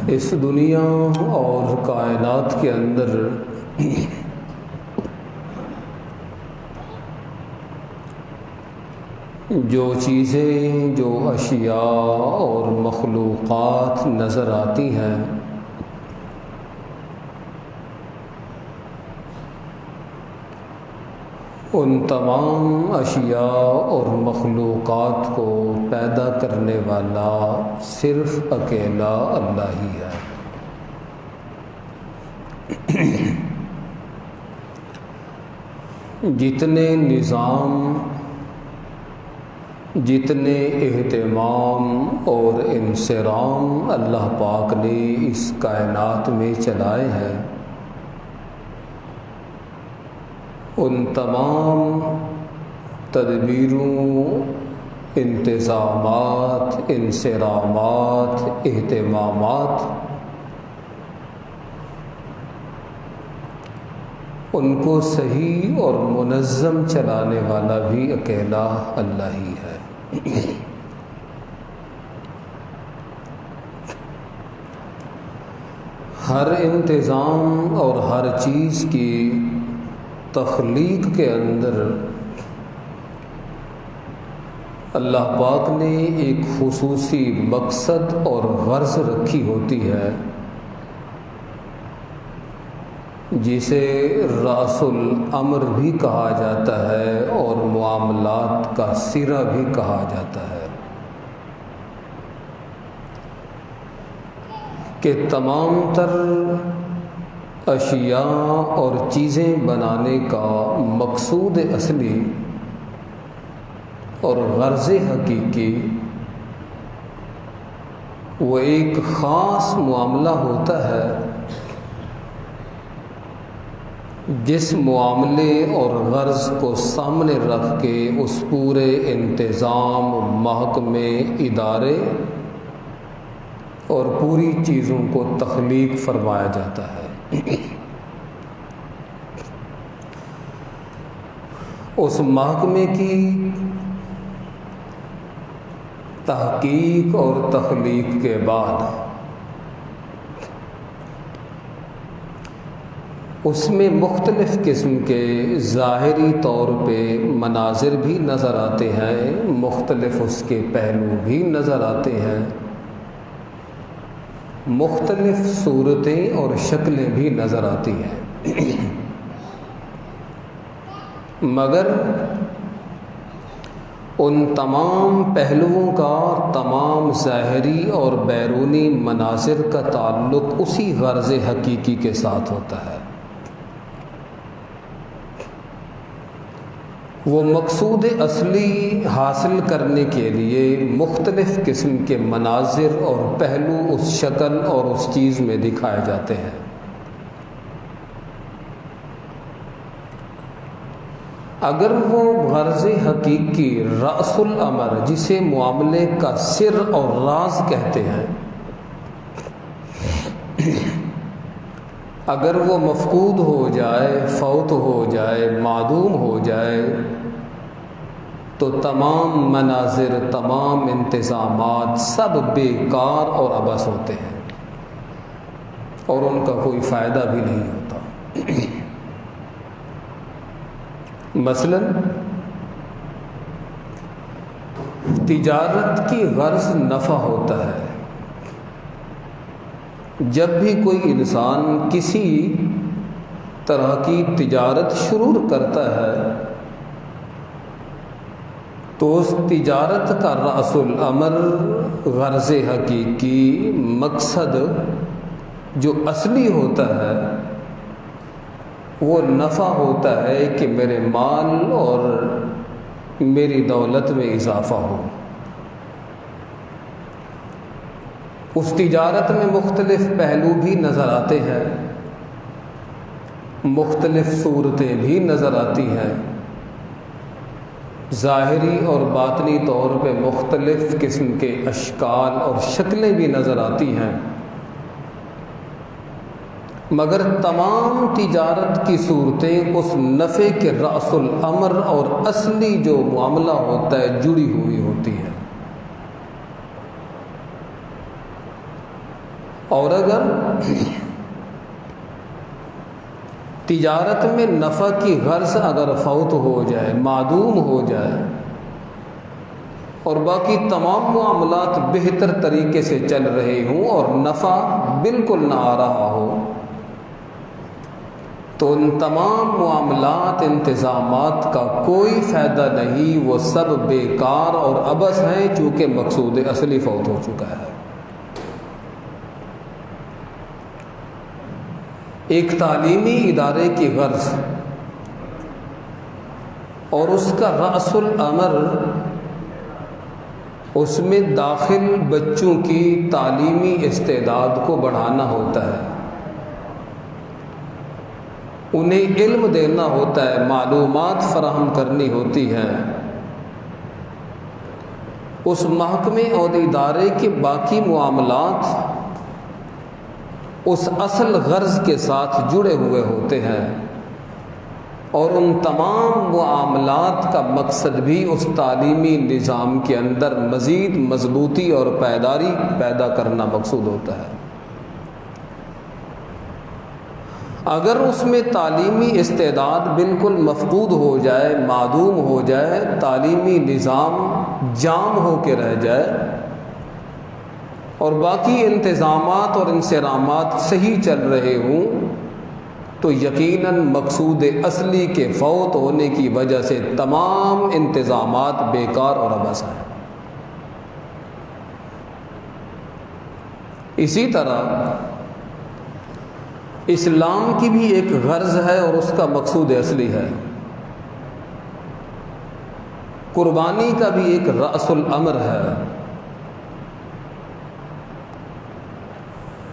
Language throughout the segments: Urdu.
اس دنیا اور کائنات کے اندر جو چیزیں، جو اشیاء اور مخلوقات نظر آتی ہیں، ان تمام اشیاء اور مخلوقات کو پیدا کرنے والا صرف اکیلا اللہ ہی ہے۔ جتنے نظام، جتنے اہتمام اور انصرام اللہ پاک نے اس کائنات میں چلائے ہیں، ان تمام تدبیروں، انتظامات، انصرامات، اہتمامات، ان کو صحیح اور منظم چلانے والا بھی اکیلا اللہ ہی ہے۔ ہر انتظام اور ہر چیز کی تخلیق کے اندر اللہ پاک نے ایک خصوصی مقصد اور غرض رکھی ہوتی ہے، جسے رأس الامر بھی کہا جاتا ہے اور معاملات کا سرہ بھی کہا جاتا ہے، کہ تمام تر اشیاء اور چیزیں بنانے کا مقصود اصلی اور غرض حقیقی وہ ایک خاص معاملہ ہوتا ہے، جس معاملے اور غرض کو سامنے رکھ کے اس پورے انتظام، محکمے، ادارے اور پوری چیزوں کو تخلیق فرمایا جاتا ہے۔ اس محکمے کی تحقیق اور تخلیق کے بعد اس میں مختلف قسم کے ظاہری طور پہ مناظر بھی نظر آتے ہیں، مختلف اس کے پہلو بھی نظر آتے ہیں، مختلف صورتیں اور شکلیں بھی نظر آتی ہیں، مگر ان تمام پہلوؤں کا، تمام ظاہری اور بیرونی مناظر کا تعلق اسی غرض حقیقی کے ساتھ ہوتا ہے۔ وہ مقصود اصلی حاصل کرنے کے لیے مختلف قسم کے مناظر اور پہلو اس شکل اور اس چیز میں دکھائے جاتے ہیں۔ اگر وہ غرض حقیقی رأس الامر، جسے معاملے کا سر اور راز کہتے ہیں، اگر وہ مفقود ہو جائے، فوت ہو جائے، معدوم ہو جائے، تو تمام مناظر، تمام انتظامات سب بیکار اور عبث ہوتے ہیں اور ان کا کوئی فائدہ بھی نہیں ہوتا۔ مثلا تجارت کی غرض نفع ہوتا ہے۔ جب بھی کوئی انسان کسی طرح کی تجارت شروع کرتا ہے تو اس تجارت کا رأس الامر، غرض حقیقی، مقصد جو اصلی ہوتا ہے وہ نفع ہوتا ہے، کہ میرے مال اور میری دولت میں اضافہ ہو۔ اس تجارت میں مختلف پہلو بھی نظر آتے ہیں، مختلف صورتیں بھی نظر آتی ہیں، ظاہری اور باطنی طور پہ مختلف قسم کے اشکال اور شکلیں بھی نظر آتی ہیں، مگر تمام تجارت کی صورتیں اس نفع کے رأس الامر اور اصلی جو معاملہ ہوتا ہے جڑی ہوئی ہوتی ہیں۔ اور اگر تجارت میں نفع کی غرض اگر فوت ہو جائے، معدوم ہو جائے، اور باقی تمام معاملات بہتر طریقے سے چل رہے ہوں اور نفع بالکل نہ آ رہا ہو، تو ان تمام معاملات، انتظامات کا کوئی فائدہ نہیں، وہ سب بیکار اور عبث ہیں، چونکہ مقصود اصلی فوت ہو چکا ہے۔ ایک تعلیمی ادارے کی غرض اور اس کا رأس الامر اس میں داخل بچوں کی تعلیمی استعداد کو بڑھانا ہوتا ہے، انہیں علم دینا ہوتا ہے، معلومات فراہم کرنی ہوتی ہیں۔ اس محکمے اور ادارے کے باقی معاملات اس اصل غرض کے ساتھ جڑے ہوئے ہوتے ہیں، اور ان تمام معاملات کا مقصد بھی اس تعلیمی نظام کے اندر مزید مضبوطی اور پائیداری پیدا کرنا مقصود ہوتا ہے۔ اگر اس میں تعلیمی استعداد بالکل مفقود ہو جائے، معدوم ہو جائے، تعلیمی نظام جام ہو کے رہ جائے، اور باقی انتظامات اور انصرامات صحیح چل رہے ہوں، تو یقیناً مقصود اصلی کے فوت ہونے کی وجہ سے تمام انتظامات بیکار اور عبث ہیں۔ اسی طرح اسلام کی بھی ایک غرض ہے اور اس کا مقصود اصلی ہے۔ قربانی کا بھی ایک رأس الامر ہے۔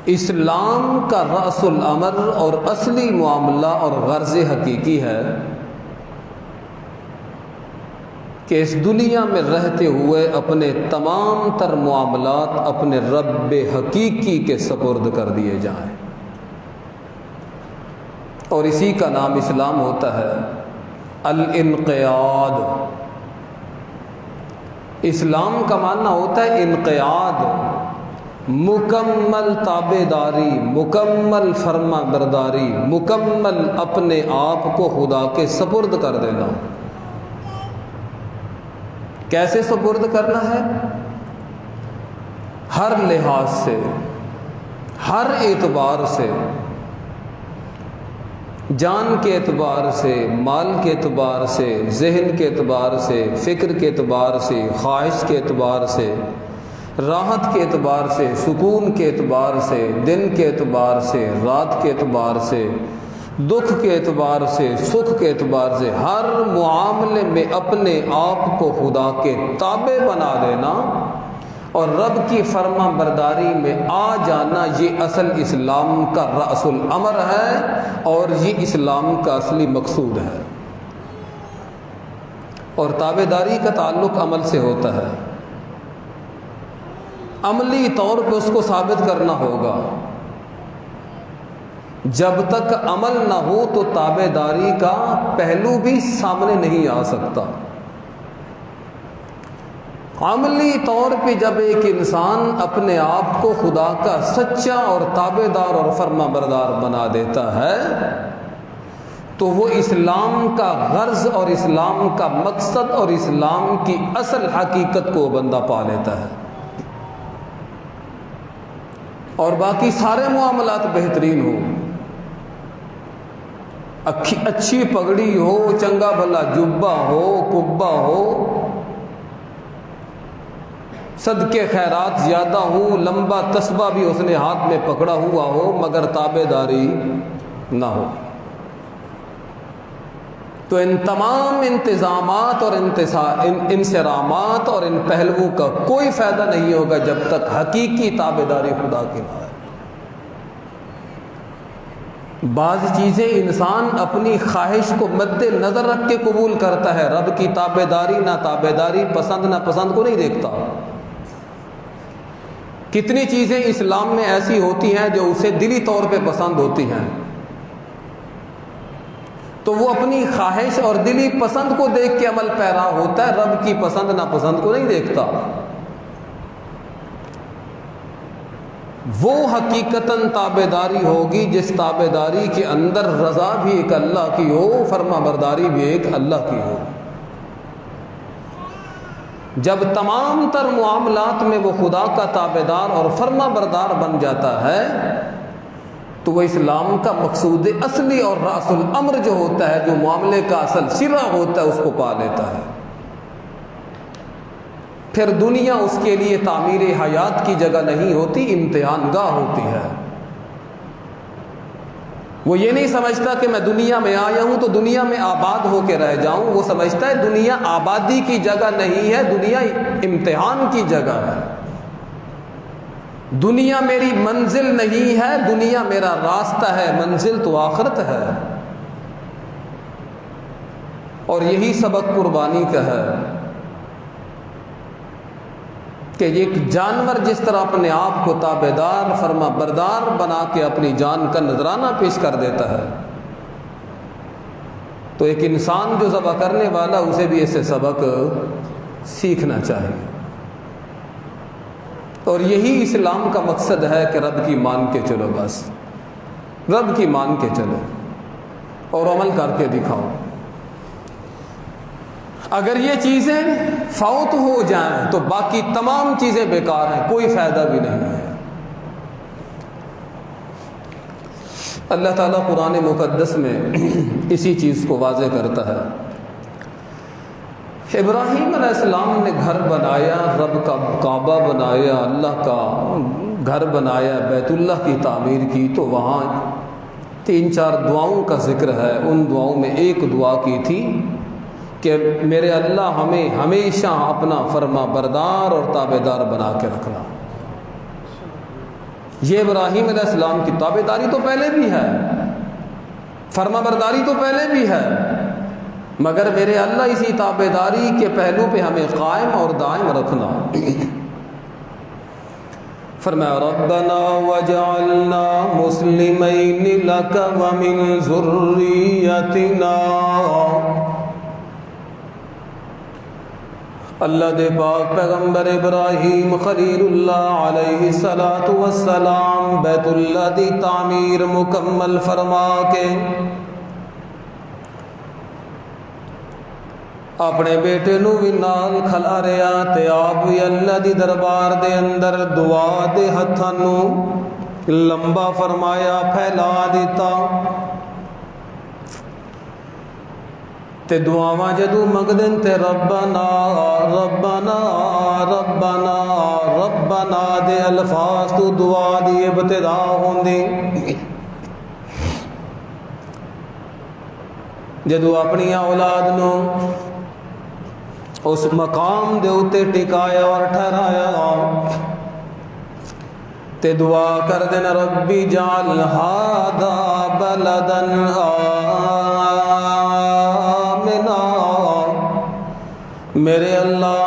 اسلام کا رأس الامر اور اصلی معاملہ اور غرض حقیقی ہے کہ اس دنیا میں رہتے ہوئے اپنے تمام تر معاملات اپنے رب حقیقی کے سپرد کر دیے جائیں، اور اسی کا نام اسلام ہوتا ہے الانقیاد۔ اسلام کا معنی ہوتا ہے انقیاد، مکمل تابع داری، مکمل فرما برداری، مکمل اپنے آپ کو خدا کے سپرد کر دینا۔ کیسے سپرد کرنا ہے؟ ہر لحاظ سے، ہر اعتبار سے، جان کے اعتبار سے، مال کے اعتبار سے، ذہن کے اعتبار سے، فکر کے اعتبار سے، خواہش کے اعتبار سے، راحت کے اعتبار سے، سکون کے اعتبار سے، دن کے اعتبار سے، رات کے اعتبار سے، دکھ کے اعتبار سے، سکھ کے اعتبار سے، ہر معاملے میں اپنے آپ کو خدا کے تابع بنا دینا اور رب کی فرما برداری میں آ جانا، یہ اصل اسلام کا رأس الامر ہے اور یہ اسلام کا اصلی مقصود ہے۔ اور تابع داری کا تعلق عمل سے ہوتا ہے، عملی طور پہ اس کو ثابت کرنا ہوگا۔ جب تک عمل نہ ہو تو تابع داری کا پہلو بھی سامنے نہیں آ سکتا۔ عملی طور پہ جب ایک انسان اپنے آپ کو خدا کا سچا اور تابع دار اور فرما بردار بنا دیتا ہے تو وہ اسلام کا غرض اور اسلام کا مقصد اور اسلام کی اصل حقیقت کو بندہ پا لیتا ہے، اور باقی سارے معاملات بہترین ہوں، اچھی پگڑی ہو، چنگا بھلا جبہ ہو، کبا ہو، صدقے خیرات زیادہ ہوں، لمبا تسبہ بھی اس نے ہاتھ میں پکڑا ہوا ہو، مگر تابع داری نہ ہو، تو ان تمام انتظامات اور انصرامات اور ان پہلوؤں کا کوئی فائدہ نہیں ہوگا جب تک حقیقی تابع داری خدا کی نہ ہے۔ بعض چیزیں انسان اپنی خواہش کو مد نظر رکھ کے قبول کرتا ہے، رب کی تابع داری نہ تابع داری، پسند نہ پسند کو نہیں دیکھتا۔ کتنی چیزیں اسلام میں ایسی ہوتی ہیں جو اسے دلی طور پہ پسند ہوتی ہیں، تو وہ اپنی خواہش اور دلی پسند کو دیکھ کے عمل پیرا ہوتا ہے، رب کی پسند ناپسند کو نہیں دیکھتا۔ وہ حقیقتاً تابعداری ہوگی جس تابعداری کے اندر رضا بھی ایک اللہ کی ہو، فرما برداری بھی ایک اللہ کی ہو۔ جب تمام تر معاملات میں وہ خدا کا تابعدار اور فرما بردار بن جاتا ہے تو وہ اسلام کا مقصود اصلی اور راس الامر جو ہوتا ہے، جو معاملے کا اصل سرا ہوتا ہے، اس کو پا لیتا ہے۔ پھر دنیا اس کے لیے تعمیر حیات کی جگہ نہیں ہوتی، امتحان گاہ ہوتی ہے۔ وہ یہ نہیں سمجھتا کہ میں دنیا میں آیا ہوں تو دنیا میں آباد ہو کے رہ جاؤں، وہ سمجھتا ہے دنیا آبادی کی جگہ نہیں ہے، دنیا امتحان کی جگہ ہے۔ دنیا میری منزل نہیں ہے، دنیا میرا راستہ ہے، منزل تو آخرت ہے۔ اور یہی سبق قربانی کا ہے کہ ایک جانور جس طرح اپنے آپ کو تابعدار فرما بردار بنا کے اپنی جان کا نذرانہ پیش کر دیتا ہے، تو ایک انسان جو ذبح کرنے والا اسے بھی ایسے سبق سیکھنا چاہیے۔ اور یہی اسلام کا مقصد ہے کہ رب کی مان کے چلو، بس رب کی مان کے چلو اور عمل کر کے دکھاؤ۔ اگر یہ چیزیں فوت ہو جائیں تو باقی تمام چیزیں بیکار ہیں، کوئی فائدہ بھی نہیں ہے۔ اللہ تعالیٰ قرآن مقدس میں اسی چیز کو واضح کرتا ہے۔ ابراہیم علیہ السلام نے گھر بنایا، رب کا کعبہ بنایا، اللہ کا گھر بنایا، بیت اللہ کی تعمیر کی، تو وہاں 3-4 دعاؤں کا ذکر ہے۔ ان دعاؤں میں ایک دعا کی تھی کہ میرے اللہ ہمیں ہمیشہ اپنا فرما بردار اور تابعدار بنا کے رکھنا۔ یہ ابراہیم علیہ السلام کی تابعداری تو پہلے بھی ہے، فرما برداری تو پہلے بھی ہے، مگر میرے اللہ اسی تابعداری کے پہلو پہ ہمیں قائم اور دائم رکھنا۔ فرمایا ربنا وجعلنا مسلمین لک ومن ذریتنا۔ اللہ دے پاک پیغمبر ابراہیم خلیل اللہ علیہ السلام بیت اللہ دی تعمیر مکمل فرما کے اپنے بیٹے نو بھی نال کھلاریا تے آپ بھی اللہ دی دربار دے اندر دعا دے ہتھاں نو لمبا فرمایا، پھیلا دیتا تے دعاواں جدو منگدن تے ربنا ربنا ربنا ربنا دے الفاظ تو دعا دی ابتدا ہوندی۔ جدو اپنی اولاد نو اس مقام دے اتے ٹکایا اور ٹھہرایا تے دعا کر دینا ربی جعل ھذا بلدا میرے اللہ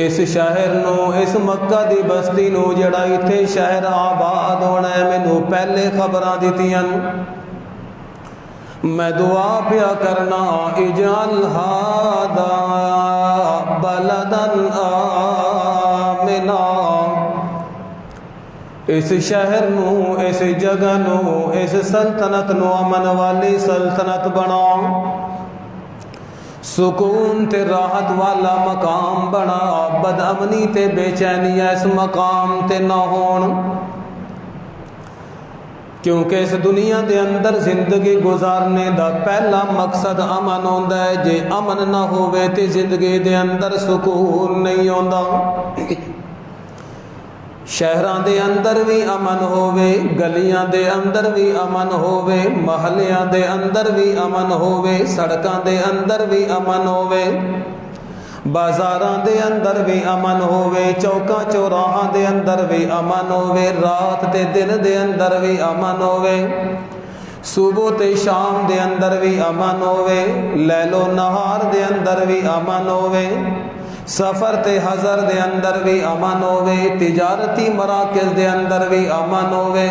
اس شہر نو، اس مکہ دی بستی نو جڑا ایتھے شہر آباد ہونا ہے، مینو پہلے خبراں دتیاں، میں دعا پیا کرنا اجعل ھذا بلدا آمنا، اس شہر نو، اس جگہ نو، اس سلطنت نو امن والی سلطنت بنا، سکون تے راحت والا مقام بنا، بد امنی تے بے چینی اس مقام تے نہ ہون، کیونکہ اس دنیا دے اندر زندگی گزارنے دا پہلا مقصد امن ہوندا ہے۔ جے امن نہ ہوئے تے زندگی دے اندر سکون نہیں ہوندا۔ شہراں دے اندر بھی امن ہووے، گلیاں دے اندر بھی امن ہووے، محلیاں دے اندر بھی امن ہووے، سڑکاں دے اندر بھی امن ہووے، بازاراں دے اندر بھی امن ہووے، چوکاں چوراہاں دے اندر بھی امن ہووے، رات تے دن دے اندر بھی امن ہووے، صبح تے شام دے اندر بھی امن ہووے، لیل و نہار دے اندر بھی امن ہووے، سفر تے حضر دے اندر بھی امن ہووے، تجارتی مراکز دے اندر بھی امن ہووے،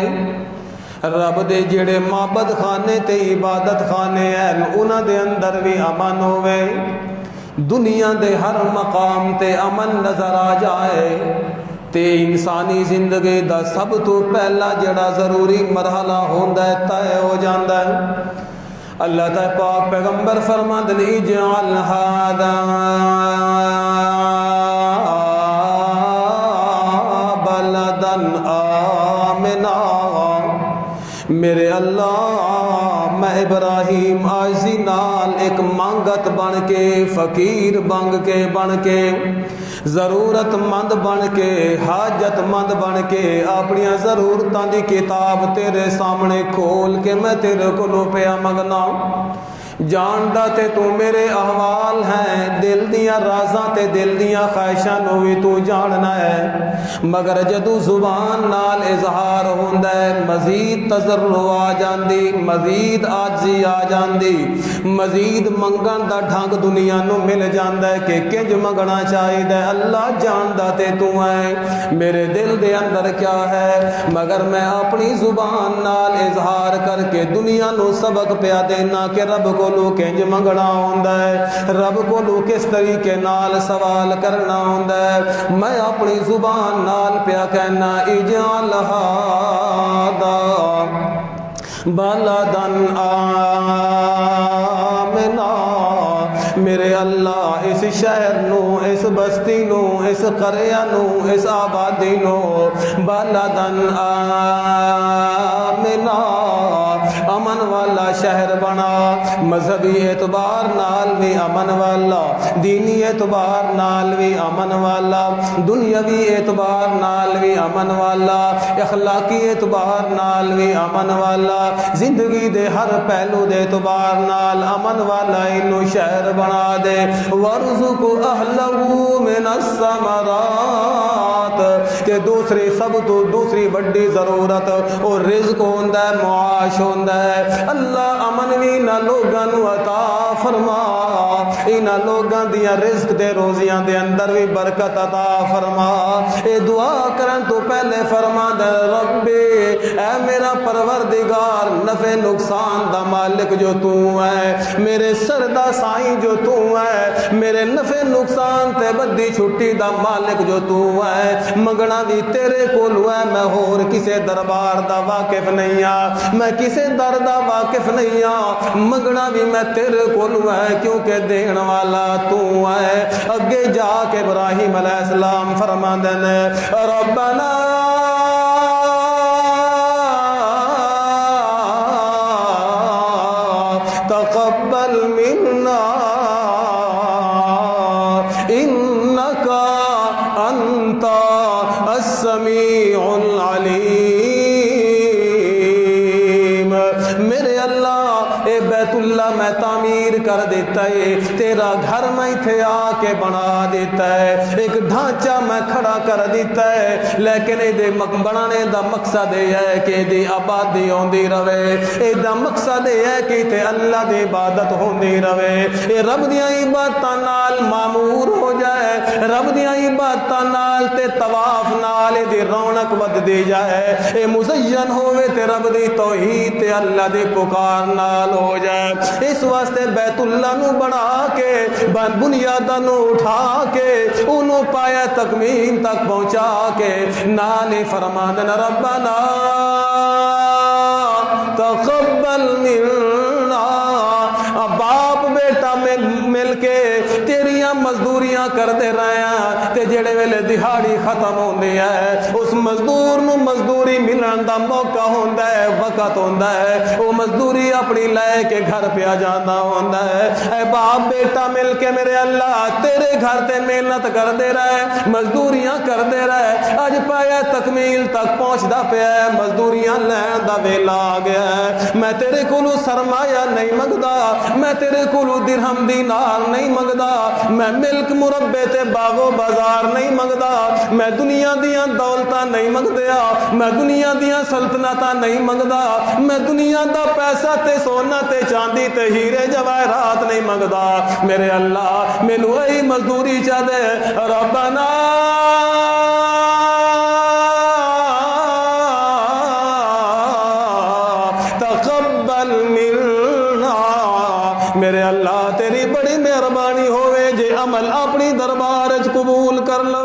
رب دے جڑے معبد خانے تے عبادت خانے ہیں انہاں دے اندر بھی امن ہووے، دنیا دے ہر مقام تے امن نظر آ جائے، تے انسانی زندگی دا سب تو پہلا جڑا ضروری مرحلہ ہوندا ہے طے ہو جاندا ہے۔ اللہ تعالی پاک پیغمبر فرماندے نے اجعل ھذا بلدن آمنا، میرے اللہ میں ابراہیم آجزی نال ایک مانگت بن کے، فقیر بن کے ضرورت مند بن کے، حاجت مند بن کے اپنی ضرورتاں دی کتاب تیرے سامنے کھول کے میں تیرے کو پیا منگنا۔ جاندا تے تو میرے احوال ہیں، دل دیاں رازاں تے دل دیاں خواہشاں نو بھی تو جاننا ہے، مگر جدو زبان نال اظہار ہوندا ہے مزید تضرع آ جاندی، مزید عاجزی آ جاندی، مزید منگن دا ڈھنگ دنیا نو مل جاندا ہے کہ کنج منگنا چاہیے۔ اللہ جاندا تے تو ہے میرے دل دے اندر کیا ہے، مگر میں اپنی زبان نال اظہار کر کے دنیا نو سبق پیا دینا کہ رب کو کنج منگنا ہوندا ہے، رب کو کس طریقے نال سوال کرنا ہوندا ہے۔ میں اپنی زبان نال پیا کہنا اجعل ھذا بلدن آمنا، میرے اللہ اس شہر نو، اس بستی نو، اس قریہ نو، اس آبادی نو بلدن آمنا، امن والا شہر بنا، مذہبی اعتبار نال بھی امن والا، دینی اعتبار نال بھی امن والا، دنیاوی اعتبار نال بھی امن والا، اخلاقی اعتبار نال بھی امن والا، زندگی دے ہر پہلو دے اعتبار نال امن والا انو شہر بنا دے۔ وَارْزُقْ أَهْلَهُ مِنَ الثَّمَرَاتِ، کہ دوسری سب تو دوسری بڑی ضرورت اور رزق ہوندا ہے، معاش ہوندا ہے۔ اللہ امن بھی نہ لوگاں نو عطا فرما، انہاں لوگاں دیاں رزق دے روزیاں دے اندر بھی برکت عطا فرما۔ اے دعا کرن تو پہلے فرما دے رب اے میرا پروردگار، نفع نقصان دا مالک جو تو ہے، میرے سر دا سائیں جو تو ہے، میرے نفع نقصان تے بدی چھٹی دا مالک جو تو ہے، منگنا بھی تیرے کولو ہے، میں ہور کسے دربار دا واقف نہیں ہاں، میں کسے در دا واقف نہیں ہاں، منگنا بھی میں تیرے کولو ہے کیونکہ دین والا تو ہے۔ اگے جا کے ابراہیم علیہ السلام فرماندے نے ربنا تقبل منا انک انت السمیع العلیم، میرے اللہ اے بیت اللہ میں تعمیر کر دیتا ہے، تیرا گھر میں تھے آ کے بنا دیتا ہے، ایک ڈھانچہ میں کھڑا کر دیتا ہے، لیکن اے دے بنانے دا مقصد یہ ہے کہ دی آبادی ہوندی رہے، اے دا مقصد یہ ہے کہ تے اللہ دی عبادت ہوندی رہے، اے رب دیاں عبادتاں نال معمور ہو جائے، رب دیاں عبادتاں نال تے طواف نال دی رونق ود دی جائے، اے مزین ہوئے تے رب دی توحید تے اللہ دی پکار نال ہو جائے۔ اس واسطے بیت اللہ نو بنا کے بنیاداں نو اٹھا کے انہوں پایا تکمیل تک پہنچا کے نالے فرماندن ربنا تقبل منا، باپ بیٹا مل کے تیریاں مزدوریاں کر دے رہے ہیں، تے جڑے ویلے دہاڑی ختم ہوندی ہے اس مزدور نو مزدوری ملن دا موقع ہوندا ہے، وقت ہوندا ہے، وہ مزدوری اپنی لے کے گھر پہ جانا ہوندا ہے۔ اے باپ بیٹا مل کے میرے اللہ تیرے گھر تے محنت کر دے رہے، مزدوریاں کر دے رہے، اج پایا تکمیل تک پہنچدا پیا ہے، مزدوریاں لین دا ویلا آ گیا ہے، میں تیرے کولو سرمایہ نہیں منگدا، میں تیرے کولو درہم دینار نہیں منگدا، میں ملک مربے تے باغ و بازار نہیں منگدا، میں دنیا دیاں دولتاں نہیں منگدیا، میں دنیا دیاں سلطنتاں نہیں منگدا، میں دنیا دا پیسہ تے سونا تے چاندی تے ہیرے جواہرات نہیں منگدا، میرے اللہ مینوں ائی مزدوری چا دے ربنا تقبل منا، میرے اللہ تیری بڑی مہربانی ہوئے جے عمل اپنی دربار قبول کر لو۔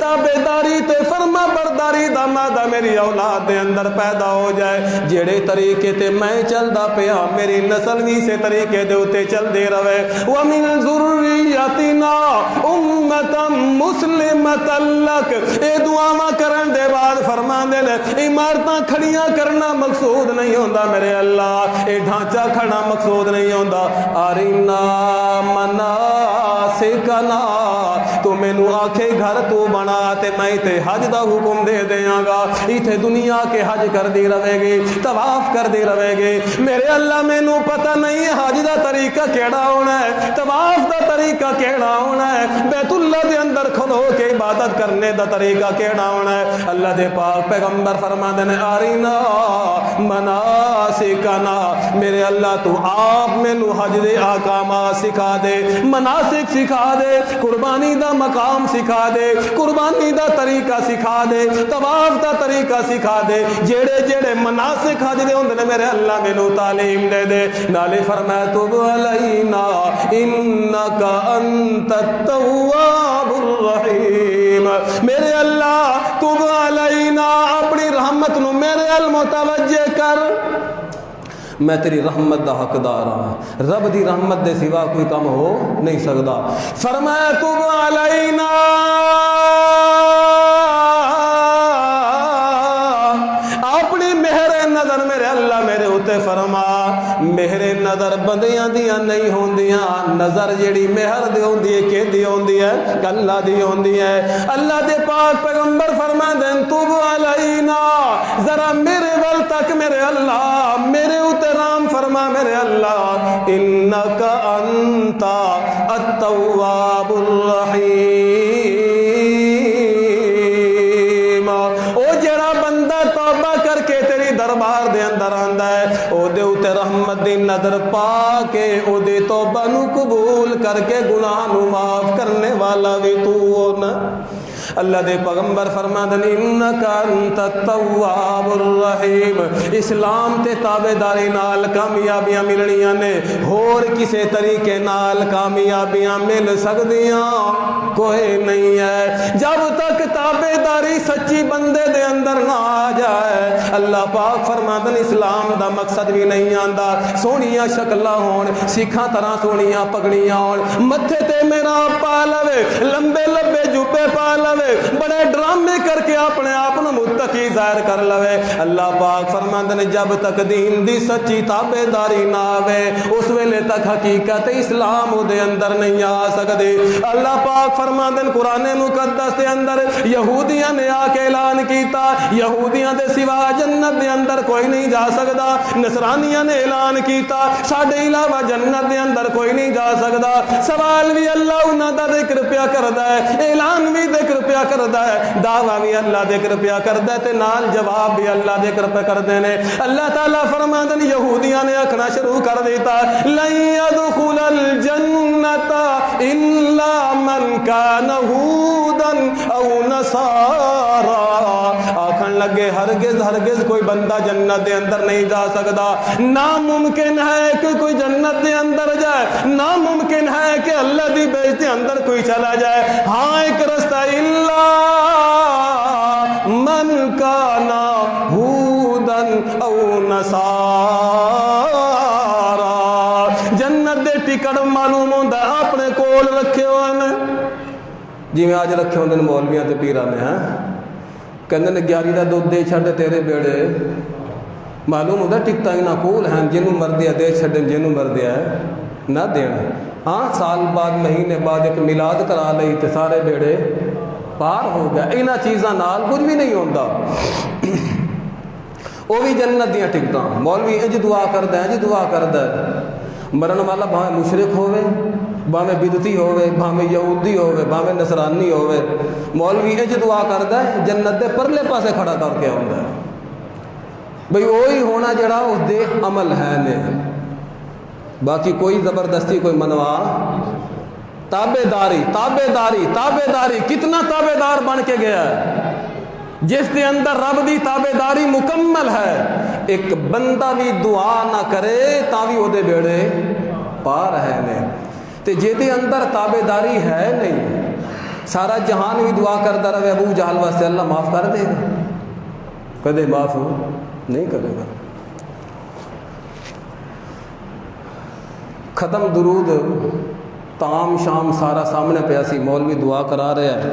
تابعداری تے فرما برداری دا مادہ میری اولاد دے اندر پیدا ہو جائے، جڑے طریقے تے میں چلدا پیا میری نسل بھی سے طریقے دے اوتے چل دے رہے۔ وَمِن ذُرِّيَّتِنَا أُمَّةً مُسْلِمَةً لَكَ، اے دعاواں کرن دے بعد فرماندے نے عمارتاں کھڑیاں کرنا مقصود نہیں ہوندا میرے اللہ، اے ڈھانچہ کھڑا مقصود نہیں ہوندا، آرینا مناسکنا، تو مینوں آکھے گھر تو بنا تے میں تے حج دا حکم دے دیاں گا، ایتھے دنیا کے حج کر دی رہے گی، طواف کر دی رہے گی، میرے اللہ مینوں پتہ نہیں حج دا طریقہ کیڑا ہونا ہے، طواف دا طریقہ کیڑا ہونا ہے، بیت اللہ دے اندر کھلو کے عبادت کرنے دا طریقہ کیڑا ہونا ہے۔ اللہ دے پاک پیغمبر فرماندے نے آرینا مناسکنا، میرے اللہ تو آپ مینوں حج دے احکامات سکھا دے، مناسک سکھا دے، قربانی دا مقام سکھا دے، قربانی دا طریقہ سکھا دے، طواف دا طریقہ سکھا دے، جڑے جڑے مناسک حج دے ہوندے نے میرے اللہ مینوں تعلیم دے دے۔ نالے فرمایا تب علینا انک انت التواب الرحیم، میرے اللہ تب علینا اپنی رحمت نو میرے متوجہ کر، میں تیری رحمت دا حقدار ہاں، رب دی رحمت دے سوا کوئی کام ہو نہیں سکدا۔ فرمایا تب علینا، اپنی مہر نظر میرے اللہ میرے اتے فرما، مہر نظر بندیاں دیاں نہیں ہوندیاں، نظر جیڑی مہر دی ہوندی ہے کہ دی ہوندی ہے اللہ دی ہوندی ہے۔ اللہ دے پاک پیغمبر فرما دین تب علینا، ذرا میرے ول تک میرے اللہ میرے اتے رام فرما میرے اللہ، انک انت التواب الرحیم، او جڑا بندہ توبہ کر کے تیری دربار دے اندر آندا ہے او دے اتے رحمت دی نظر پا کے او دے توبہ نو قبول کر کے گناہ نو معاف کرنے والا بھی تو ہونا۔ اللہ دے پیغمبر فرماندن انک انت التواب الرحیم، اسلام تے تابعداری نال کامیابیاں ملنیاں نے، ہور کسے طریقے نال کامیابیاں مل سکدیاں کوئی نہیں ہے، جب تک تابعداری سچی بندے دے اندر نہ آ جائے۔ اللہ پاک فرماندن اسلام دا مقصد بھی نہیں آندا سونیاں شکلاں ہون، سکھاں طرح سونیاں پگڑیاں ہون، متھے تے میرا پا لوے، لمبے لمبے جوبے پا لوے، بڑے ڈرامے کر کے اپنے آپ متقی ظاہر کر لوے۔ اللہ پاک فرماندے نے جب تک دین دی سچی تابعداری نہ آوے اس ویلے تک حقیقت اسلام دے اندر نہیں آ سکدی۔ اللہ پاک فرماندے قرآن مقدس دے اندر یہودیاں نے آ کے اعلان کیتا یہودیاں دے سوا جنت دے اندر کوئی نہیں جا سکدا، نصرانیاں نے اعلان کیتا ساڈے علاوہ جنت دے اندر کوئی نہیں جا سکدا۔ سوال بھی اللہ انہاں دا ذکر پیا کردا ہے، اعلان بھی ذکر پیا کردا ہے، دعویٰ بھی اللہ ذکر پیا کردا ہے تے نال جواب بھی اللہ ذکر پہ کردے نے۔ اللہ تعالیٰ فرماندے نے یہودیاں نے آکھنا شروع کر دیتا لن يدخل الجنت الا من كان هودا او نصارا، آکھن لگے ہرگز ہرگز کوئی بندہ جنت دے اندر نہیں جا سکدا، ناممکن ہے کہ کوئی جنت دے اندر جائے، ناممکن ہے کہ اللہ دی بیعت دے اندر کوئی چلا جائے، ہاں ایک رستہ الا من کان ہودا او نصارا، جنت دے ٹکٹ معلوم ہوندا اپنے کول رکھے ہوئے نے، جی میں آج رکھے ہوندے مولویاں تے پیراں نے، ہاں کہندے نے 11 دا دودھ دے چھڈ تیرے بیڑے، معلوم ہوندا ٹکٹاں انہاں کول ہیں، جنوں مردیا دے چھڈن جنوں مردیا ہے نہ دین، ہاں سال بعد مہینے بعد ایک میلاد کرا لئی تے سارے بیڑے پار ہو گیا، انہاں چیزاں نال کچھ بھی نہیں ہوندا۔ وہ بھی جنت دیاں ٹکٹاں، مولوی انج دعا کردا ہے، انج دعا کردا ہے، مرن والا بھاویں مشرک ہوے، بھاویں بدعتی ہوے، بھاویں یہودی ہوے، بھاویں نصرانی ہوے، مولوی انج دعا کردا ہے جنت دے پرلے پاسے کھڑا کر کے آوندا ہے، بھئی وہی ہونا جڑا اس دے عمل ہے نے، باقی کوئی زبردستی کوئی منوا، تابعداری تابعداری تابعداری، کتنا تابعدار بن کے گیا ہے جس دے اندر رب دی تابعداری مکمل ہے، ایک بندہ بھی دعا نہ کرے تا بھی وہ دے بیڑے پا رہے نے۔ تے جہدے اندر تابعداری ہے نہیں، سارا جہان بھی دعا کرتا رہے ابو جہل واسطے، اللہ معاف کر دے گا؟ کدے معاف نہیں کرے گا۔ ختم درود، تام شام سارا سامنے پیا سی، مولوی دعا کرا رہا ہے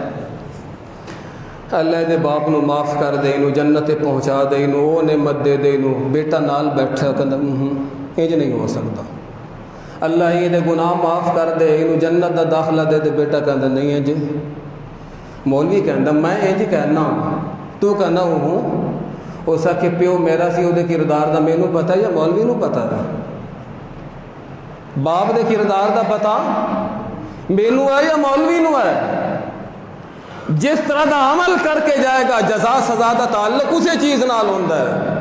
اللہ دے باپ نو معاف کر دے، انہوں جنت پہنچا دے، انہوں وہ نعمت دے دے، انہوں بیٹا نال بیٹھا کہ انج نہیں ہو سکتا، اللہ یہ دے گناہ معاف کر دے، انہوں جنت دا داخلہ دے دے، بیٹا کہندا نہیں انج، مولوی کہندا میں انج کہنا تو کہنا ہوں، ہو سکے پیو میرا سی، وہ دے کردار دا مینوں پتہ یا مولوی نو پتہ ہے؟ باپ دے کردار دا پتہ مینوں ہے یا مولوی نو ہے؟ جس طرح دا عمل کر کے جائے گا جزا سزا دا تعلق اسی چیز نال ہوندا ہے،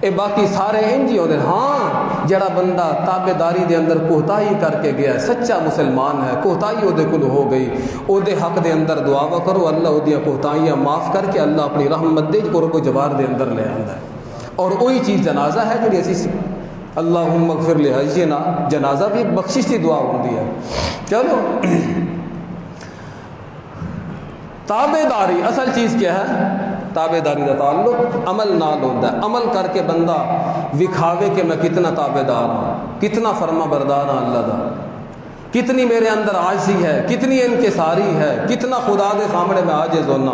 اے باقی سارے انج ہی ہوندے۔ ہاں جڑا بندہ تابعداری دے اندر کوتاہی کر کے گیا ہے، سچا مسلمان ہے، کوتاہی او دے کول ہو گئی، او دے حق دے اندر دعا کرو، اللہ او دیاں کوتاہیاں معاف کر کے اللہ اپنی رحمت دے قرب و جوار دے اندر لے آندا ہے۔ اور وہی چیز جنازہ ہے جڑی اسی اللہم اغفر لحینا، جنازہ بھی ایک بخشش کی دعا ہوندی ہے۔ چلو تابعداری اصل چیز کیا ہے؟ تابعداری کا تعلق عمل نال ہوتا ہے، عمل کر کے بندہ وکھاوے کہ میں کتنا تابعدار ہوں، کتنا فرما بردار ہوں اللہ دا، کتنی میرے اندر عاجزی ہے، کتنی انکساری ہے، کتنا خدا کے سامنے میں عاجز ہونا۔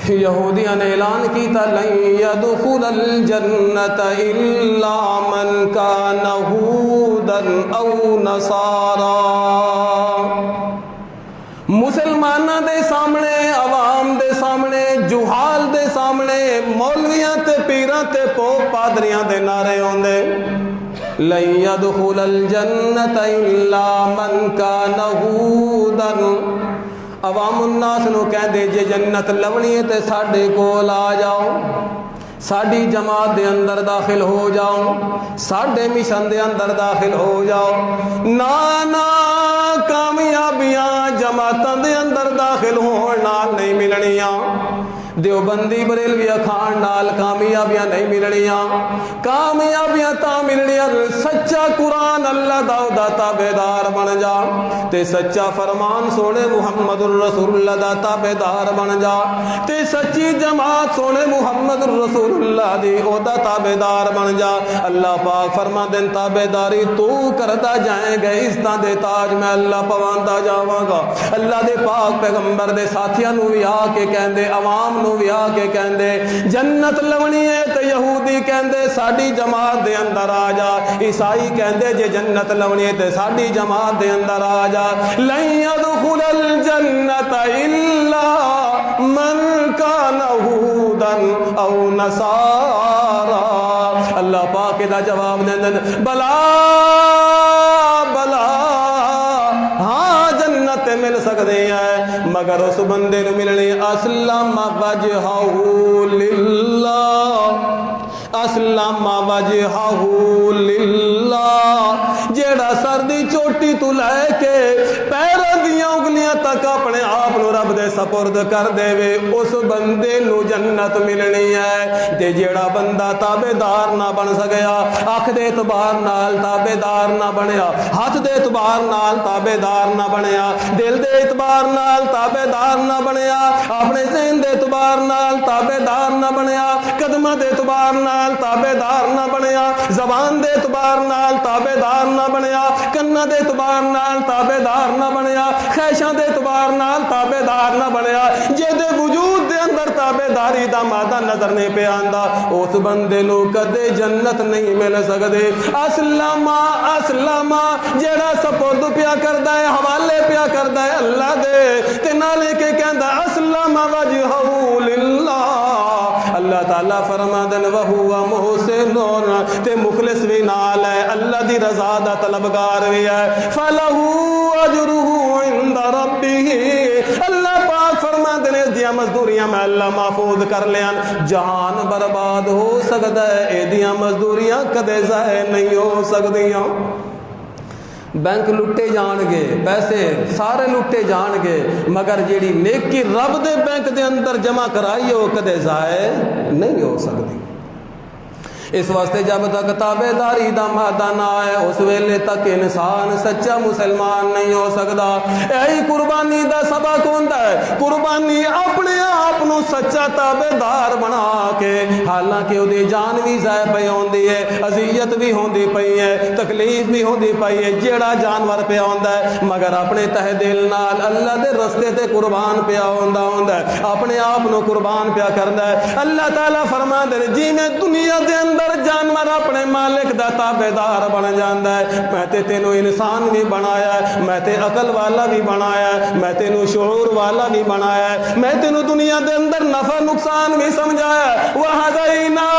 یہودیاں نے اعلان کیتا لن يدخل الجنت الا من کان یہودا او نصارا، مسلمانوں دے سامنے، عوام دے سامنے، جہال دے سامنے، مولویاں تے پیراں تے پوپ پادریاں دے نعرے ہوندے لن يدخل الجنت الا من کان یہودا، عوام الناس نو کہندے جے جنت لونی ہے تے ساڈے کول آ جاؤ، ساڈی جماعت دے اندر داخل ہو جاؤ، ساڈے مشن دے اندر داخل ہو جاؤ۔ نانا کامیابیاں جماعتاں دے اندر داخل ہون نال نہیں ملنیاں، دیوبندی بریلوی کھان نال کامیابیاں نہیں ملنیاں، کامیابیاں تا ملنیاں سچا قرآن اللہ دا تابعدار بن جا تے سچا فرمان سونے محمد الرسول اللہ دا تابعدار بن جا تے سچی جماعت سونے محمد الرسول اللہ دی او دا تابعدار بن جا۔ اللہ پاک فرما دین تابعداری تو کرتا جائیں گے عزتاں دے تاج میں اللہ پواندا جاواں گا۔ اللہ دے پاک پیغمبر دے ساتھیاں نو بھی آ کے کہندے، عوام نو بھی آ کے کہندے جنت لونی ہے تے یہودی کہندے ساڈی جماعت دے اندر آ جا، عیسائی کہندے جے جنت لونی ہے تے ساڈی جماعت دے اندر آ جا۔ لن يدخل الجنت الا من کان یہودا او نصارا، اللہ پاک دا جواب دین بلا بلا، ہاں جنت مل سکتے ہیں مگر اس بندے نو ملنی اسلم وجہہ للہ، اسلم وجہہ للہ، جیڑا سر دی چوٹی تو لے کے پیروں دیاں انگلیاں تک اپنے آپ نو رب دے سپرد کر دے وے، اس بندے نو جنت ملنی ہے۔ تے جیڑا بندہ تابعدار نہ بن سکیا، اکھ دے اعتبار نال تابعدار نہ بنیا، ہاتھ دے اعتبار نال تابعدار نہ بنیا، دل دے اعتبار نال تابعدار نہ بنیا، اپنے ذہن دے اعتبار نال تابعدار نہ بنیا، قدماں دے اعتبار نال تابعدار نہ بنیا، زبان دے اعتبار نال تابعدار نہ بنیا، کناں دے اعتبار نال تابعدار نہ بنیا، خیشاں دے اعتبار نال تابعدار نہ بنیا، جے دے وجود دے اندر تابعداری دا مادہ نظر نہیں پہ آندا، اس بندے نو کدے جنت نہیں مل سکدے۔ اسلامہ اسلامہ جیڑا سپرد پیا کردا ہے، حوالے پیا کردا ہے اللہ دے تے نالے کے کہندا اسلم وجہہ للہ، اللہ تعالیٰ فرما دن وہو محسن تے مخلص بھی نال ہے، اللہ دی رضا دا طلبگار بھی ہے، فَلَهُ أَجْرُهُ عِنْدَ رَبِّهِ، اللہ پاک فرما دن اس دیاں مزدوریاں میں اللہ محفوظ کر لیاں، جہان برباد ہو سکتا ہے اے دیاں مزدوریاں کدے ضائع نہیں ہو سکدیاں۔ بینک لٹے جان گے، پیسے سارے لٹے جان گے، مگر جیڑی نیکی رب دے بینک دے اندر جمع کرائی ہو کدے ضائع نہیں ہو سکتی۔ اس واسطے جب تک تابے داری دا مادہ نہ آئے اس ویلے تک انسان سچا مسلمان نہیں ہو سکتا. یہی قربانی دا سبق ہوندا ہے. قربانی اپنے آپ نو سچا تابے دار بنا کے حالانکہ وہ جان بھی ضائع پئی ہوندی ہے, اذیت بھی ہوندی پئی ہے, تکلیف بھی ہوندی پئی ہے, جیڑا جانور پیا ہوندا ہے مگر اپنے تہ دل نال اللہ دے رستے تے قربان پیا ہوندا ہے, اپنے آپ نو قربان پیا کردا ہے. اللہ تعالیٰ فرماندے نے جی میں دنیا دے اندر جانور اپنے مالک دا تابے دار بن جاندا ہے, میں تے تینوں انسان بھی بنایا ہے, میں تے عقل والا بھی بنایا ہے, میں تینوں شعور والا بھی بنایا ہے, میں تینوں دنیا دے اندر نفع نقصان بھی سمجھایا ہے. وَهَدَيْنَا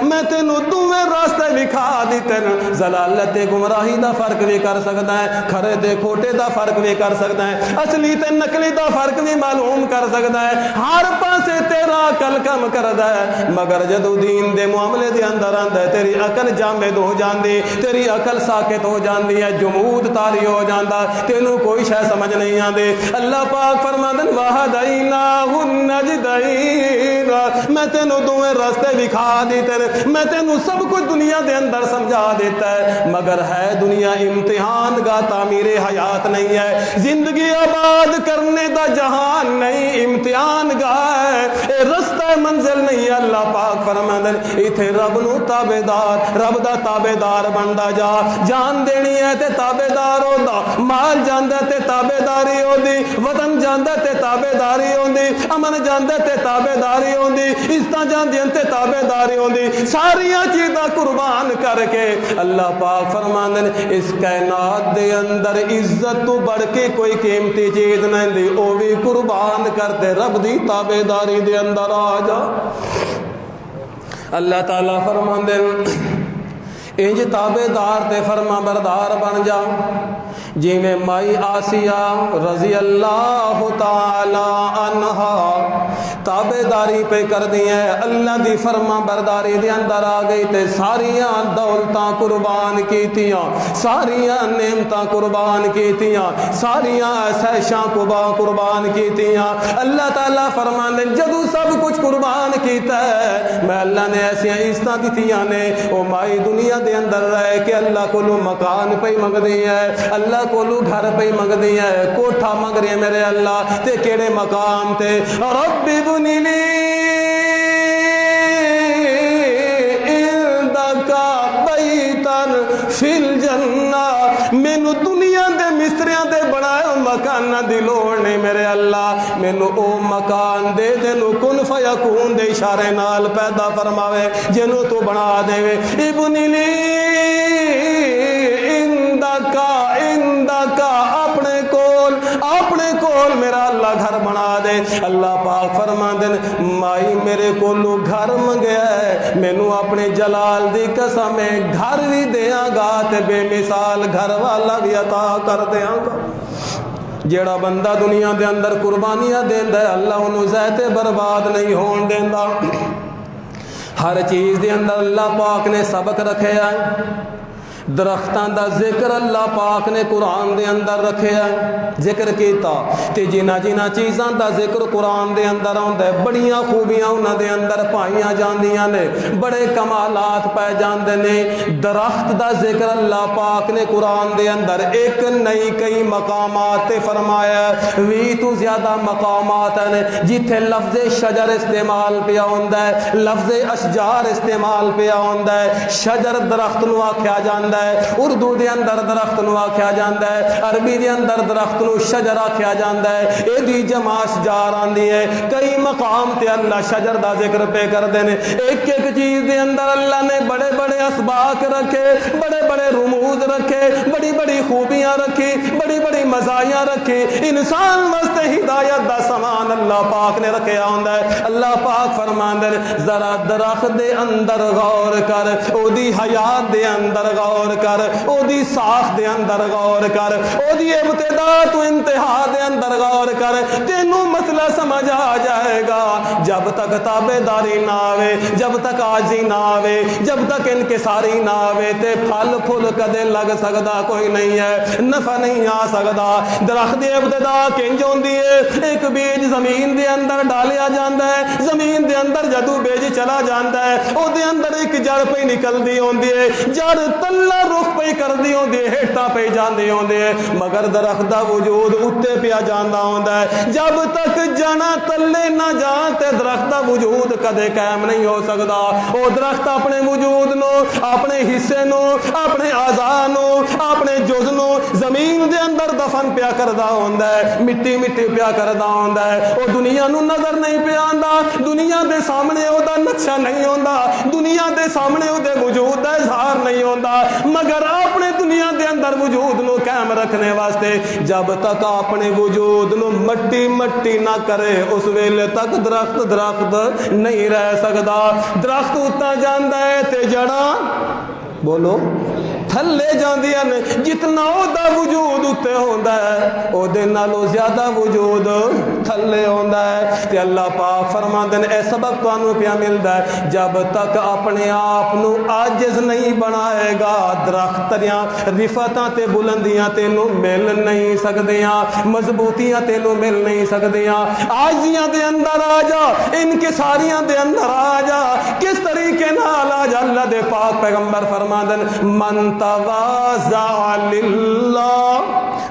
میں تینوں دوویں راستے دکھا دیتے ہیں. ضلالت گمراہی دا فرق بھی کر سکتا ہے, کھرے دے کھوٹے دا فرق بھی کر سکتا ہے, اصلی تے نقلی دا فرق بھی معلوم کر سکتا ہے. ہر پاسے تیرا عقل کم کردا ہے مگر جدو دین دے معاملے دے اندر آندا ہے تیری عقل جامد ہو جاندی, تیری عقل ساکت ہو جاندی ہے, جمود طاری ہو جاندا, تینوں کوئی شے سمجھ نہیں آندی. اللہ پاک فرماندے وَهَدَيْنَاهُ النَّجْدَيْنِ میں تینوں دوویں راستے دکھا دیتے ہیں, میں تینوں سب کچھ دنیا دے اندر سمجھا دیتا ہے مگر ہے دنیا امتحان گاہ تعمیر حیات نہیں ہے, زندگی آباد کرنے دا جہان نہیں, امتحان گاہ ہے, اے رستہ منزل نہیں. اللہ پاک فرماندے ایتھے رب نو تابیدار, رب دا تابیدار بندا جا. جان دینی ہے تے تابیدار ہوندا, مال جاندا تے تابیداری ہوندی, وطن جاندا تے تابیداری ہوندی, امن جاندا تے تابیداری ہوندی, عزتاں جاندیاں تے تابیداری ہوندی. ساریاں چیزاں قربان کر کے اللہ پاک فرماندے نے اس کائنات دے اندر عزت تو بڑھ کے کوئی قیمتی چیز نہیں دی, او بھی قربان کر دے رب دی تابیداری دے اندر آ جا. اللہ تعالیٰ فرماندے انج تابیدار تے فرما بردار بن جا جی میں مائی آسیہ رضی اللہ تعالی عنہا تابیداری پہ کر دی ہے, اللہ دی فرما برداری دے اندر آ گئی تے ساریاں دولتاں قربان کیتیاں, ساریاں نعمتاں قربان کیتیاں, ساریاں سہشاں قربان کیتیاں. اللہ تعالیٰ فرماندے جدو سب کچھ قربان کیتا ہے میں اللہ نے ایسیاں عزتاں دتیاں نے, او مائی دنیا دے اندر رہ کے اللہ کو مکان پہ منگ دی ہے, اللہ کو گھر پہ منگ دی ہے, کوٹھا منگ رہے میرے اللہ تے کیڑے مقام تے رب بنی لی عندک بیتن فی الجنہ. مینوں دنیا دے مستریاں دے بنائے مکان دی لوڑ نہیں میرے اللہ, مینوں او مکان دے دے نو کن فیکون دے اشارے نال پیدا فرماوے جنوں تو بنا دے. ابن لی عندک اپنے کول میرا اللہ گھر بنا دے. اللہ پاک فرماندے مائی میرے کولو گھر منگیا ہے, مینوں اپنے جلال دی قسم ہے گھر بھی دیاں گا تے بے مثال گھر والا بھی عطا کر دیاں گا. جیڑا بندہ دنیا دے اندر قربانیاں دیندا ہے اللہ انہوں ذات برباد نہیں ہون دیندا. ہر چیز دے اندر اللہ پاک نے سبق رکھیا ہے. درختاں دا ذکر اللہ پاک نے قرآن دے اندر رکھیا ہے, ذکر کیتا تے جنہ جنہ چیزاں دا ذکر قرآن دے اندر آندا ہے بڑیاں خوبیاں انہاں دے اندر پائیاں جاندیاں نے, بڑے کمالات پائے جاندے نے. درخت دا ذکر اللہ پاک نے قرآن دے اندر ایک نئی کئی مقامات تے فرمایا ہے, 20 تو زیادہ مقامات ہیں جتھے لفظ شجر استعمال پیا ہوندا ہے, لفظ اشجار استعمال پیا ہوندا ہے. شجر درخت نو آکھیا جاندا ہے, اردو دے اندر درخت نو آکھیا جاندا ہے, عربی دے اندر درخت نو شجر آکھیا جاندا ہے. اے دی جمع اشجار آندی ہے. کئی مقام تے اللہ شجر دا ذکر پہ کر دے نے. ایک ایک چیز دے اندر اللہ نے بڑے بڑے اسباق رکھے, بڑے بڑے رموز رکھے, بڑی بڑی خوبیاں رکھی, بڑی بڑی مزایاں رکھی. انسان واسطے ہدایت دا سامان اللہ پاک نے رکھیا ہوندا ہے. اللہ پاک فرماندے ذرا درخت دے اندر غور کر, او دی حیات دے اندر غور کر, او دی ساخت دے اندر غور کر, او دی ابتدا تو انتہا دے اندر غور کر, تینوں مسئلہ سمجھ آ جائے گا جب تک تابے داری نہ آوے، جب تک عاجزی نہ آوے، جب تک انکساری نہ آوے تے پھل پھل کدے لگ سکدا کوئی نہیں ہے، نفع نہیں آ سکدا۔ درخت دی ابتدا کنج ہوندی ہے، ایک بیج زمین دے اندر ڈالیا جاندا ہے، زمین دے اندر جدو بیج چلا جاندا ہے او دے اندر ایک جڑ پہ نکلدی ہوندی ہے، جڑ تلا رخ پہ کردی ہوندی ہے، ہیٹا پہ جاندی ہوندی ہے، مگر درخت دا وجود اتے پیا جاندا ہوندا ہے۔ جب تک جنا تلے نہ جان تے درخت دا وجود کدے قائم نہیں ہو سکدا۔ او درخت اپنے وجود نو، اپنے حصے نو، اپنے اعضاء نو، اپنے جز نو زمین دے اندر دفن پیا کردا ہوندا ہے، مٹی مٹی پیا کردا ہوندا ہے۔ او دنیا نو نظر نہیں پیا آندا، دنیا دے سامنے او دا نقشہ نہیں ہوندا، دنیا دے سامنے او دے وجود دا اظہار نہیں ہوندا، مگر اپنے دنیا دے اندر وجود نو قائم رکھنے واسطے جب تک اپنے وجود نو مٹی مٹی نہ کرے اس ویلے تک درخت درخت نہیں رہ سکدا۔ درخت اتا جاندا ہے تے جڑاں بولو تھلے جاندیاں نے، جتنا او دا وجود اتے ہوندا ہے او دے نالوں زیادہ وجود تھلے ہوندا ہے۔ تے اللہ پاک فرماندے نے اے سبق تانوں پیا ملدا ہے جب تک اپنے آپ نو عاجز نہیں بنائے گا درخت دیاں رفتاں تے بلندیاں تینوں مل نہیں سکدیاں، مضبوطیاں تینوں مل نہیں سکدیاں۔ عاجزیاں دے اندر آ جا، انکساریاں دے اندر آ جا، کس طریقے نال آ جا؟ اللہ دے پاک پیغمبر فرماندے من تواضع للہ،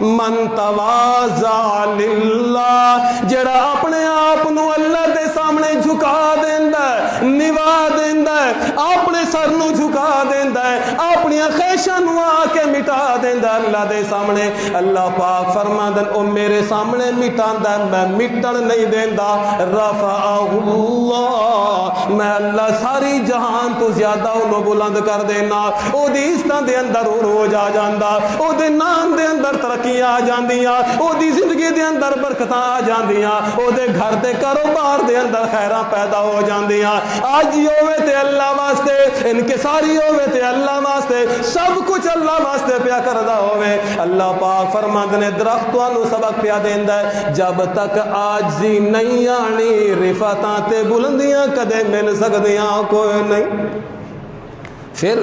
من تواضع للہ، جڑا اپنے آپ نو اللہ دے سامنے جھکا دیندا ہے، نوا دیندا ہے، اپنے سر نو جھکا دیندا ہے، اپنی خواہشاں نو آ کے مٹا دیندا ہے اللہ دے سامنے، اللہ پاک فرماندے او میرے سامنے مٹاندا ہے، میں مٹن نہیں دیندا۔ رفعہ اللہ، میں اللہ ساری جہان تو زیادہ انہوں بلند کر دینا، او دی عزتاں دے اندر عروج آ جاندا، او دے نام دے اندر ترقیاں آ جاندیاں، او دی زندگی دے اندر برکتاں آ جاندیاں، او دے گھر دے کاروبار دے اندر خیراں پیدا ہو جاندیاں۔ آج ہوئے تے اللہ واسطے، انکساری ہوئے تے اللہ واسطے، سب کچھ اللہ واسطے پیا کردا ہوئے۔ اللہ پاک فرماندے نے درخت تانوں سبق پیا دیندا ہے جب تک عاجزی نہیں آنی رفتاں تے بلندیاں کدے مل سکدیاں کوئی نہیں۔ پھر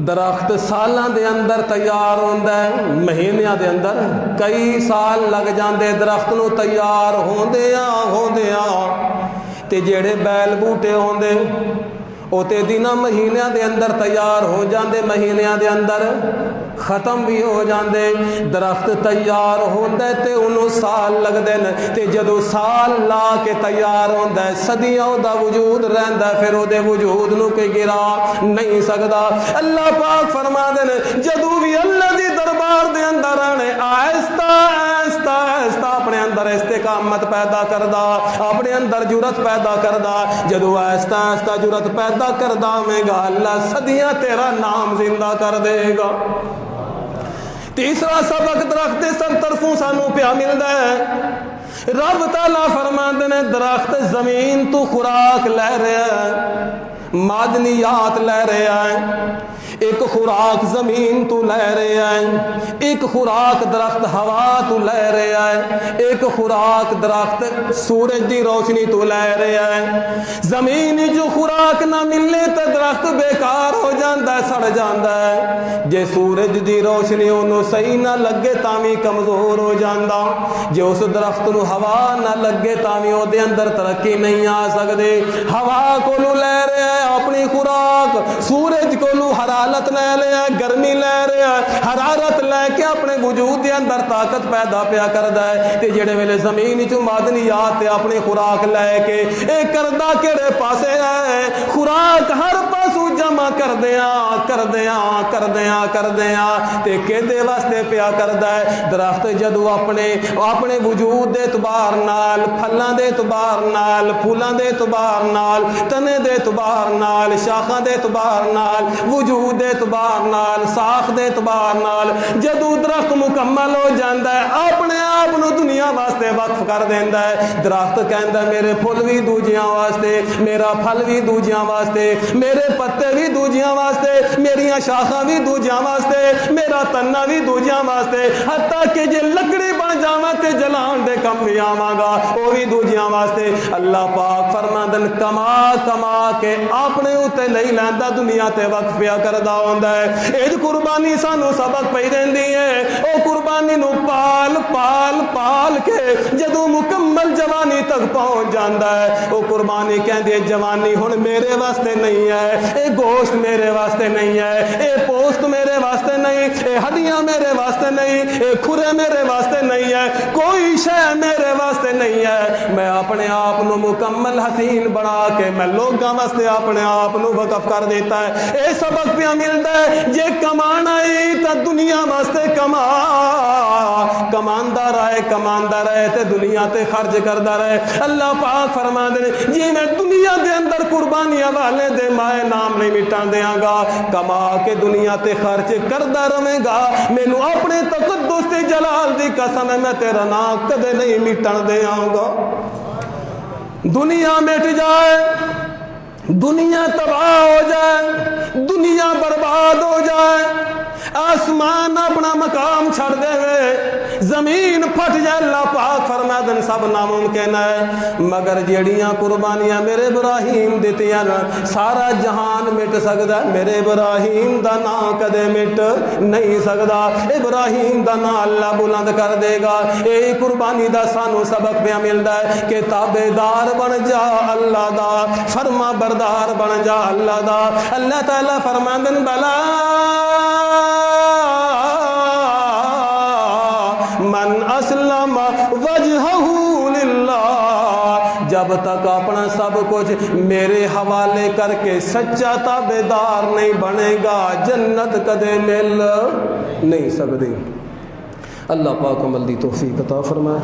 درخت سالاں دے اندر تیار ہوندا ہے، مہینیاں دے اندر کئی سال لگ جاندے درخت نو تیار ہوندیاں تے جڑے بیل بوٹے ہوندے او تے دناں مہینیاں دے اندر تیار ہو جاندے، مہینیاں دے اندر ختم بھی ہو جاندے۔ درخت تیار ہوندا ہے تے انہوں سال لگدے نے، تے جدو سال لا کے تیار ہوندا ہے صدیاں دا وجود رہندا ہے، پھر او دے وجود نو کوئی گرا نہیں سکدا۔ اللہ پاک فرماندے نے جدو بھی اللہ دی دربار دے اندر آنے آہستہ آہستہ آہستہ اپنے اندر استقامت پیدا کردا، اپنے اندر جرت پیدا کردا، جدو آہستہ آہستہ جرت پیدا کردا میں گا اللہ صدیاں تیرا نام زندہ کر دے گا۔ تیسرا سبق درخت سب طرفوں سانوں پیا ملدا ہے، رب تعالیٰ فرماندے نے درخت زمین تو خوراک لے رہا ہے، معدنیات لے رہا ہے، ایک خوراک زمین تو لے رہا ہے، ایک خوراک درخت ہوا تو لے رہا ہے، ایک خوراک درخت سورج دی روشنی تو لے رہا ہے۔ زمین جو خوراک نہ ملے تو درخت بیکار ہو جاندہ ہے، سڑ جاندہ ہے، جے سورج دی روشنی انہوں صحیح نہ لگے تامی کمزور ہو جاندہ، جے اس درخت نو ہوا نہ لگے تامی او دے اندر ترقی نہیں آ سکدے۔ ہوا کو لے رہا ہے اپنی خوراک، سورج کو حرارت لے رہا ہے، گرمی لے رہا ہے، حرارت لے کے اپنے وجود دے اندر طاقت پیدا پیا کردا ہے، تے جڑے ویلے زمین چوں معدنیات تے اپنی خوراک لے کے اے کردا کیڑے پاسے ہے، خوراک ہر پاسوں جمع کردیاں تے کدے واسطے پیا کردا ہے۔ درخت جدو اپنے وجود دے اعتبار نال، پھلاں دے اعتبار نال، پھولاں دے اعتبار نال، تنے دے اعتبار نال، شاخاں دے اعتبار نال، وجود دے اعتبار نال، ساخ دے اعتبار نال جدو درخت مکمل ہو جاندا ہے اپنے آپ نو دنیا واسطے وقف کر دیندا ہے۔ درخت کہندا میرے پھل بھی دوجیاں واسطے، میرا پھل بھی دوجیاں واسطے، میرے پتے بھی دوجیاں واسطے، میریاں شاخاں بھی دوجیاں واسطے، میرا تنا بھی دوجیاں واسطے، حتیٰ کہ جے لکڑی بن جاواں تے جلان دے کم بھی آواں گا وہ بھی دوجیاں واسطے۔ اللہ پاک فرماندن کما کما کے اپنے اوتے نہیں لیندا دنیا تے وقت پیا کردا ہوندا ہے۔ اے قربانی سانو سبق پئی دیندی ہے۔ او قربانی نو پال پال پال کے جدوں مکمل جوانی تک پہنچ جاندا ہے او قربانی کہندی ہے جوانی ہن میرے واسطے نہیں ہے، اے گوشت میرے واسطے نہیں ہے، اے پوست میرے واسطے نہیں، اے ہڈیاں میرے واسطے نہیں، اے کھرے میرے واسطے نہیں ہے، کوئی شے میرے واسطے نہیں ہے۔ میں اپنے آپ نو مکمل حسین بنا کے میں لوگاں واسطے اپنے آپ نو وقف کر دیتا ہے۔ اے سبق پیا ملدا ہے جے کمانا ہے تے دنیا واسطے کما، کماندا رہے تے دنیا تے خرچ کردا رہے۔ اللہ پاک فرماندے نے جی میں دنیا دے اندر قربانیاں والے دے مائے نام نہیں مٹان دیاں گا، کما کے دنیا تے خرچ کردا رہے گا، مینوں اپنے تقدس تے جلال دی قسم ہے میں تیرا نام کدے نہیں مٹان دیاں گا۔ دنیا مٹ جائے، دنیا تباہ ہو جائے، دنیا برباد ہو جائے، آسمان اپنا مقام چھڑ دے ہوئے، زمین پھٹ جائے، اللہ پاک فرماندن سب ناممکن ہے، مگر جیڑیاں قربانیاں میرے ابراہیم دیتیاں سارا جہان مٹ سکدا ہے، میرے ابراہیم دا نام کدے مٹ نہیں سکدا۔ ابراہیم دا نام اللہ بلند کر دے گا۔ اے قربانی دا سانو سبق پیا ملدا ہے کہ تابعدار بن جا اللہ دا، فرما بردار بن جا اللہ دا۔ اللہ تعالیٰ فرماندن بلا من اسلم وجہہ للہ، جب تک اپنا سب کچھ میرے حوالے کر کے سچا تابعدار نہیں بنے گا جنت کدے مل نہیں سکتی۔ اللہ پاک عمل دی توفیق عطا فرمائے۔